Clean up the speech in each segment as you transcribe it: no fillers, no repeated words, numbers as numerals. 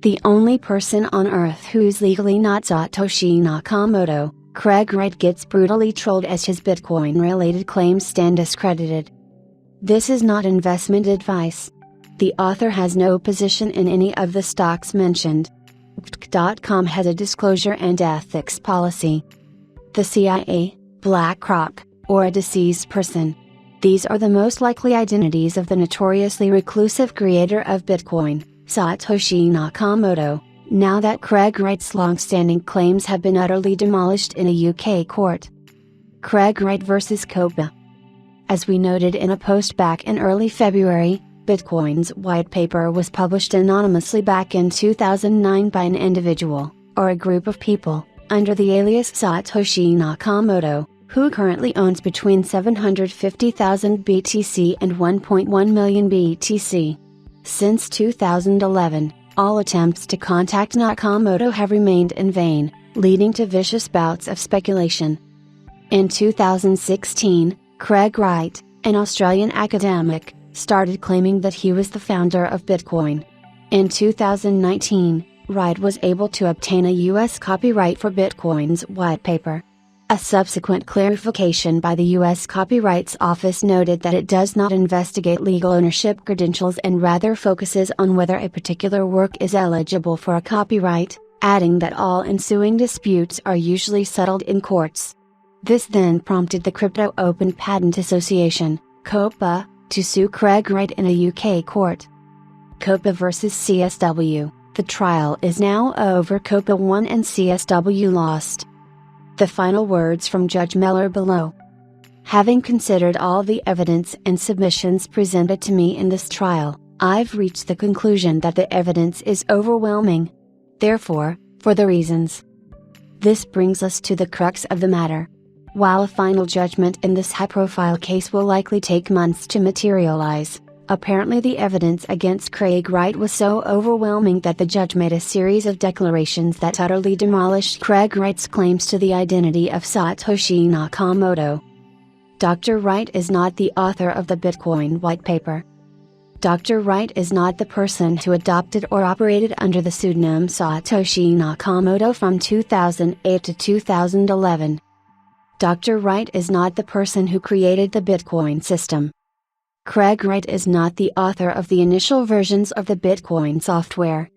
The only person on Earth who's legally not Satoshi Nakamoto, Craig Wright, gets brutally trolled as his Bitcoin-related claims stand discredited. This is not investment advice. The author has no position in any of the stocks mentioned. .com has a disclosure and ethics policy. The CIA, BlackRock, or a deceased person. These are the most likely identities of the notoriously reclusive creator of Bitcoin, Satoshi Nakamoto, now that Craig Wright's long-standing claims have been utterly demolished in a UK court. Craig Wright vs. COPA. As we noted in a post back in early February, Bitcoin's white paper was published anonymously back in 2009 by an individual, or a group of people, under the alias Satoshi Nakamoto, who currently owns between 750,000 BTC and 1.1 million BTC. Since 2011, all attempts to contact Nakamoto have remained in vain, leading to vicious bouts of speculation. In 2016, Craig Wright, an Australian academic, started claiming that he was the founder of Bitcoin. In 2019, Wright was able to obtain a U.S. copyright for Bitcoin's white paper. A subsequent clarification by the U.S. Copyrights Office noted that it does not investigate legal ownership credentials and rather focuses on whether a particular work is eligible for a copyright, adding that all ensuing disputes are usually settled in courts. This then prompted the Crypto Open Patent Association, COPA, to sue Craig Wright in a UK court. COPA vs. CSW. The trial is now over. COPA won and CSW lost. The final words from Judge Miller below. Having considered all the evidence and submissions presented to me in this trial, I've reached the conclusion that the evidence is overwhelming. Therefore, for the reasons. This brings us to the crux of the matter. While a final judgment in this high-profile case will likely take months to materialize, apparently the evidence against Craig Wright was so overwhelming that the judge made a series of declarations that utterly demolished Craig Wright's claims to the identity of Satoshi Nakamoto. Dr. Wright is not the author of the Bitcoin white paper. Dr. Wright is not the person who adopted or operated under the pseudonym Satoshi Nakamoto from 2008 to 2011. Dr. Wright is not the person who created the Bitcoin system. Craig Wright is not the author of the initial versions of the Bitcoin software.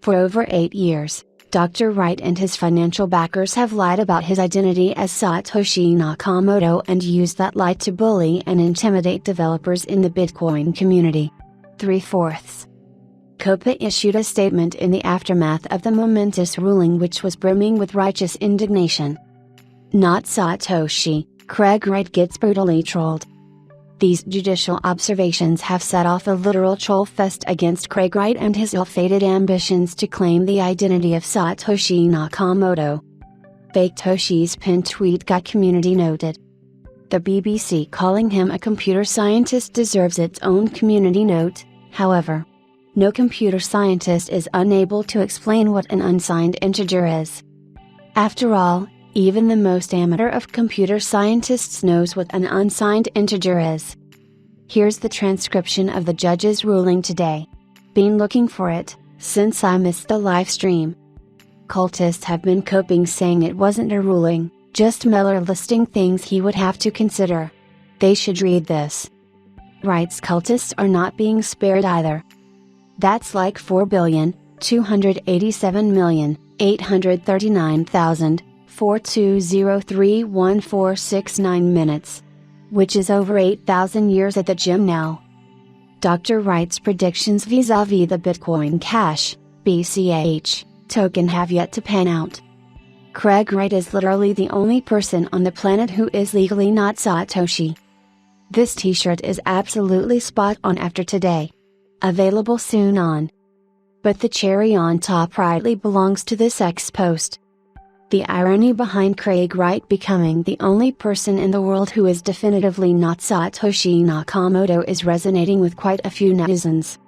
For over 8 years, Dr. Wright and his financial backers have lied about his identity as Satoshi Nakamoto and used that lie to bully and intimidate developers in the Bitcoin community. 3/4. COPA issued a statement in the aftermath of the momentous ruling which was brimming with righteous indignation. Not Satoshi, Craig Wright gets brutally trolled. These judicial observations have set off a literal troll fest against Craig Wright and his ill-fated ambitions to claim the identity of Satoshi Nakamoto. Fake Toshi's pinned tweet got community noted. The BBC calling him a computer scientist deserves its own community note, however. No computer scientist is unable to explain what an unsigned integer is. After all, even the most amateur of computer scientists knows what an unsigned integer is. Here's the transcription of the judge's ruling today. Been looking for it, since I missed the live stream. Cultists have been coping saying it wasn't a ruling, just Miller listing things he would have to consider. They should read this. Wright's cultists are not being spared either. That's like 4,287,839,4203146 minutes. Which is over 8,000 years at the gym now. Dr. Wright's predictions vis-a-vis the Bitcoin Cash, BCH, token have yet to pan out. Craig Wright is literally the only person on the planet who is legally not Satoshi. This t-shirt is absolutely spot on after today. Available soon on. But the cherry on top rightly belongs to this X post. The irony behind Craig Wright becoming the only person in the world who is definitively not Satoshi Nakamoto is resonating with quite a few netizens.